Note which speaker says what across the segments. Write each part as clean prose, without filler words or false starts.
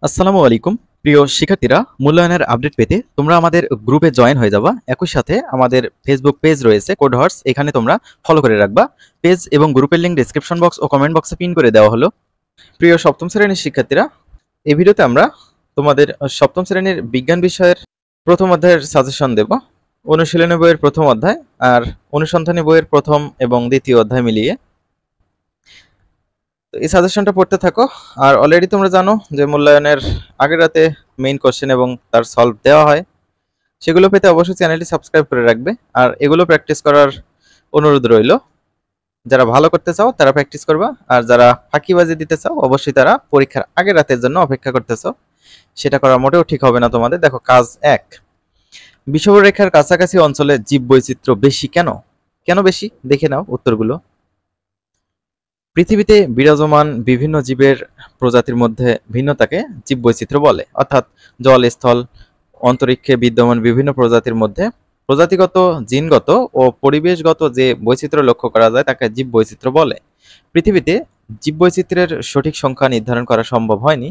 Speaker 1: আসসালামু আলাইকুম প্রিয় শিক্ষার্থীরা, মূল্যায়নের আপডেট পেতে তোমরা আমাদের গ্রুপে জয়েন হয়ে যাবা। একই সাথে আমাদের ফেসবুক পেজ রয়েছে কোড হর্স, এখানে তোমরা ফলো করে রাখবা। পেজ এবং গ্রুপের লিঙ্ক ডেসক্রিপশন বক্স ও কমেন্ট বক্সে পিন করে দেওয়া হলো। প্রিয় সপ্তম শ্রেণীর শিক্ষার্থীরা, এই ভিডিওতে আমরা তোমাদের সপ্তম শ্রেণীর বিজ্ঞান বিষয়ের প্রথম অধ্যায়ের সাজেশন দেব। অনুশীলনী বইয়ের প্রথম অধ্যায় আর অনুসন্ধানী বইয়ের প্রথম এবং দ্বিতীয় অধ্যায় মিলিয়ে। তো এই সাজেশনটা পড়তে থাকো। আর অলরেডি তোমরা জানো যে মূল্যায়নের আগের রাতে মেইন কোশ্চেন এবং তার সলভ দেওয়া হয়। সেগুলো পেতে অবশ্যই চ্যানেলটি সাবস্ক্রাইব করে রাখবে। আর এগুলো প্র্যাকটিস করার অনুরোধ রইল। যারা ভালো করতে চাও তারা প্র্যাকটিস করবা, আর যারা ফাঁকিবাজি দিতে চাও অবশ্যই তারা পরীক্ষার আগের রাতের জন্য অপেক্ষা করতেছ। সেটা করা মোটেও ঠিক হবে না তোমাদের। দেখো কাজ 1, বিষুবরেখার কাছাকাছি অঞ্চলে জীববৈচিত্র্য বেশি কেন? কেন বেশি দেখে নাও উত্তরগুলো। পৃথিবীতে বিরাজমান বিভিন্ন জীবের প্রজাতির মধ্যে ভিন্নতাকে জীববৈচিত্র্য বলে। অর্থাৎ জল, স্থল, অন্তরিক্ষে বিদ্যমান বিভিন্ন প্রজাতির মধ্যে প্রজাতিগত, জিনগত ও পরিবেশগত যে বৈচিত্র্য লক্ষ্য করা যায় তাকে জীববৈচিত্র্য বলে। পৃথিবীতে জীববৈচিত্র্যের সঠিক সংখ্যা নির্ধারণ করা সম্ভব হয়নি।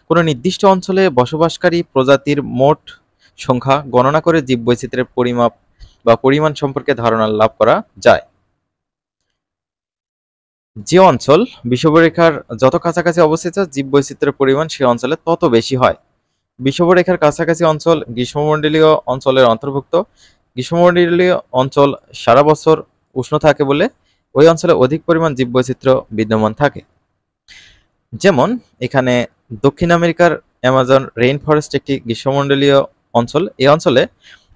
Speaker 1: কোনো নির্দিষ্ট অঞ্চলে বসবাসকারী প্রজাতির মোট সংখ্যা গণনা করে জীববৈচিত্র্যের পরিমাপ বা পরিমাণ সম্পর্কে ধারণা লাভ করা যায়। যে অঞ্চল বিষুবরেখার যত কাছাকাছি অবস্থিত জীববৈচিত্র্যের পরিমাণ সে অঞ্চলে তত বেশি হয়। বিষুবরেখার কাছাকাছি অঞ্চল গ্রীষ্মমণ্ডলীয় অঞ্চলের অন্তর্ভুক্ত। গ্রীষ্মমণ্ডলীয় অঞ্চল সারা বছর উষ্ণ থাকে বলে ওই অঞ্চলে অধিক পরিমাণ জীববৈচিত্র্য বিদ্যমান থাকে। যেমন এখানে দক্ষিণ আমেরিকার অ্যামাজন রেইন ফরেস্ট একটি গ্রীষ্মমণ্ডলীয় অঞ্চল। এই অঞ্চলে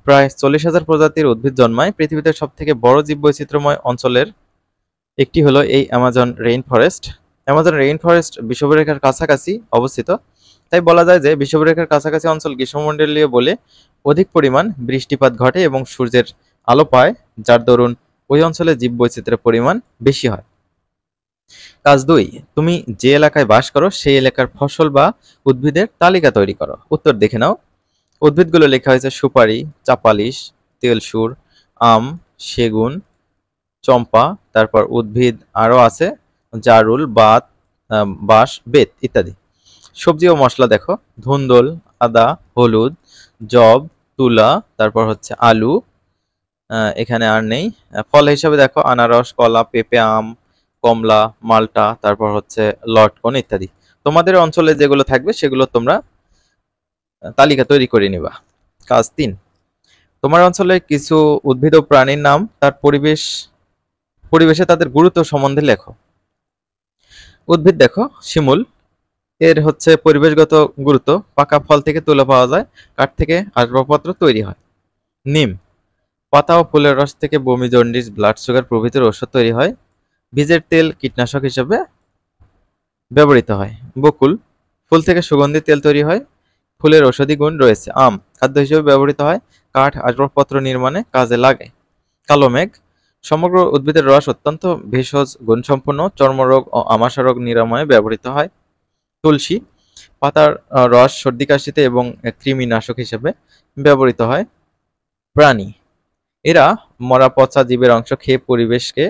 Speaker 1: প্রায় 40,000 প্রজাতির উদ্ভিদ জন্মায়। পৃথিবীতে সবথেকে বড় জীববৈচিত্র্যময় অঞ্চলের একটি হলো এই Amazon rainforest. Amazon rainforest বিষুবরেখার কাছাকাছি অবস্থিত। তাই বলা যায় যে বিষুবরেখার কাছাকাছি অঞ্চল গ্রীষ্মমণ্ডলীয় বলে অধিক পরিমাণ বৃষ্টিপাত ঘটে এবং সূর্যের আলো পায়, যার দরুন ওই অঞ্চলে জীববৈচিত্র্যের পরিমাণ বেশি হয়। কাজ 2, তুমি যে এলাকায় বাস করো সেই এলাকার ফসল বা উদ্ভিদের তালিকা তৈরি করো। উত্তর দেখে নাও। উদ্ভিদগুলো লেখা হয়েছে সুপারি, চাপালিশ, তেলসুর, আম, সেগুন, চম্পা, তারপর উদ্ভিদ আরও আছে জারুল, বাঁশ, বেত ইত্যাদি। সবজি ও মশলা দেখো ধুন্দল, আদা, হলুদ, জব, তুলা, তারপর হচ্ছে আলু, এখানে আর নেই। ফল হিসাবে দেখো আনারস, কলা, পেঁপে, আম, কমলা, মালটা, তারপর হচ্ছে লটকন ইত্যাদি। তোমাদের অঞ্চলে যেগুলো থাকবে সেগুলো তোমরা তালিকা তৈরি করে নিবা। কাজ 3, তোমার অঞ্চলে কিছু উদ্ভিদ ও প্রাণীর নাম তার পরিবেশে তাদের গুরুত্ব সম্বন্ধে লেখো। উদ্ভিদ দেখো শিমুল, এর হচ্ছে পরিবেশগত গুরুত্ব, পাকা ফল থেকে তুলা পাওয়া যায়, কাঠ থেকে আসবাবপত্র তৈরি হয়। নিম, পাতা ও ফুলের রস থেকে বমি, জন্ডিস, ব্লাড সুগার প্রভৃতির ঔষধ তৈরি হয়। বীজের তেল কীটনাশক হিসেবে ব্যবহৃত হয়। বকুল, ফুল থেকে সুগন্ধি তেল তৈরি হয়, ফুলের ঔষধি গুণ রয়েছে। আম, খাদ্য হিসেবে ব্যবহৃত হয়, কাঠ আসবাবপত্র নির্মাণে কাজে লাগে। কালো মেঘ, সমগ্র উদ্ভিদের রস অত্যন্ত ভেষজ গুণসম্পন্ন, চর্মরোগ ও আমাশা রোগ নিরাময়ে ব্যবহৃত হয়। তুলসী, পাতার রস সর্দি কাশিতে এবং কৃমিনাশক হিসেবে ব্যবহৃত হয়। প্রাণী, এরা মরা পচা জীবের অংশ খেয়ে পরিবেশকে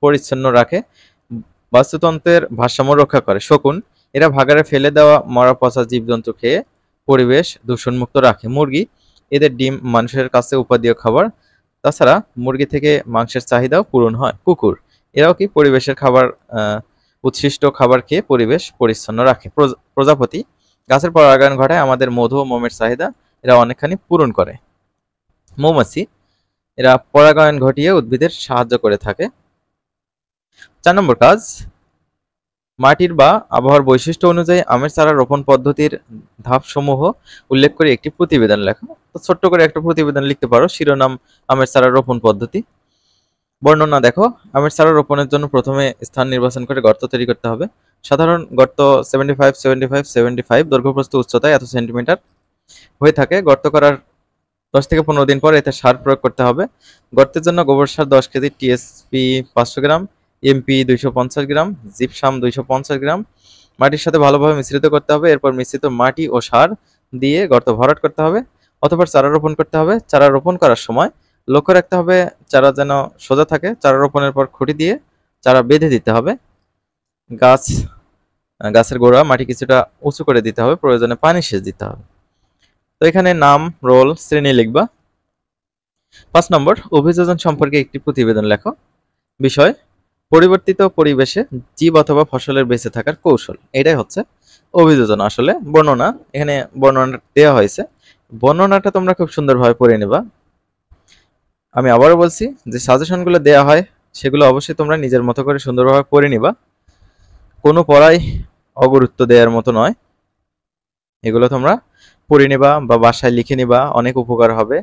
Speaker 1: পরিচ্ছন্ন রাখে, বাস্তুতন্ত্রের ভারসাম্য রক্ষা করে। শকুন, এরা ভাগাড়ে ফেলে দেওয়া মরা পচা জীবজন্তু খেয়ে পরিবেশ দূষণমুক্ত রাখে। মুরগি, এদের ডিম মানুষের কাছে উপাদেয় খাবার, তাছাড়া মুরগি থেকে মাংসের চাহিদাও পূরণ হয়। কুকুর, এরাও কি পরিবেশের খাবার, উচ্ছিষ্ট খাবার খেয়ে পরিবেশ পরিচ্ছন্ন রাখে। প্রজাপতি, গাছের পরাগায়ন ঘটায় আমাদের মধু ও মোমের চাহিদা এরা অনেকখানি পূরণ করে। মৌমাছি, এরা পরাগায়ন ঘটিয়ে উদ্ভিদের সাহায্য করে থাকে। 4 নম্বর কাজ, মাটির বা আবহাওয়ার বৈশিষ্ট্য অনুযায়ী আমের চারা রোপণ পদ্ধতির ধাপসমূহ উল্লেখ করে একটি প্রতিবেদন লেখো। তো ছোট্ট করে একটা প্রতিবেদন লিখতে পারো, শিরোনাম আমের চারা রোপণ পদ্ধতি। বর্ণনা দেখো, আমের চারা রোপণের জন্য প্রথমে স্থান নির্বাচন করে গর্ত তৈরি করতে হবে। সাধারণ গর্ত 75, 75, 75 দৈর্ঘ্যপ্রস্থ উচ্চতায় এত সেন্টিমিটার হয়ে থাকে। গর্ত করার 10 থেকে 15 দিন পর এতে সার প্রয়োগ করতে হবে। গর্তের জন্য গোবর সার 10 কেজি, টিএসপি 500 গ্রাম, এমপি 250 গ্রাম, জিপসাম 250 গ্রাম মাটির সাথে ভালোভাবে মিশ্রিত করতে হবে। এরপর মিশ্রিত মাটি ও সার দিয়ে গর্ত ভরাট করতে হবে। অতঃপর চারা রোপণ করতে হবে। চারা রোপণ করার সময় লক্ষ্য রাখতে হবে চারা যেন সোজা থাকে। চারা রোপণের পর খুঁটি দিয়ে চারা বেঁধে দিতে হবে। গাছ গাছের গোড়া মাটি কিছুটা উঁচু করে দিতে হবে, প্রয়োজনে পানি সেচ দিতে হবে। তো এখানে নাম, রোল, শ্রেণী লিখবা। 5 নম্বর, অভিযোজন সম্পর্কে একটি প্রতিবেদন লেখো। বিষয়, পরিবর্তিত পরিবেশে জীব অথবা ফসলের বেঁচে থাকার কৌশল। এটাই হচ্ছে অভিযোজন, আসলে বর্ণনা। এখানে বর্ণনা দেওয়া হয়েছে, বর্ণনাটা তোমরা খুব সুন্দরভাবে পড়ে নেবা। আমি আবারও বলছি যে সাজেশনগুলো দেওয়া হয় সেগুলো অবশ্যই তোমরা নিজের মতো করে সুন্দরভাবে পড়ে নিবা, কোনো পড়াই অগুরুত্ব দেওয়ার মতো নয়। এগুলো তোমরা পড়ে নিবা বা বাসায় লিখে নিবা, অনেক উপকার হবে।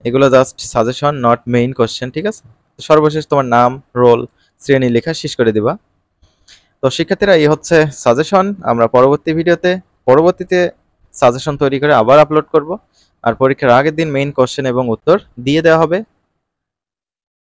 Speaker 1: এগুলো just suggestion, not main question, ঠিক আছে? সর্বশেষ তোমার নাম, রোল, শ্রেণী লেখা শেষ করে দিবা। তো শিক্ষার্থীরা, এই হচ্ছে সাজেশন। আমরা পরবর্তীতে সাজেশন তৈরি করে আবার আপলোড করব। আর পরীক্ষার আগের দিন মেইন কোশ্চেন এবং উত্তর দিয়ে দেওয়া হবে।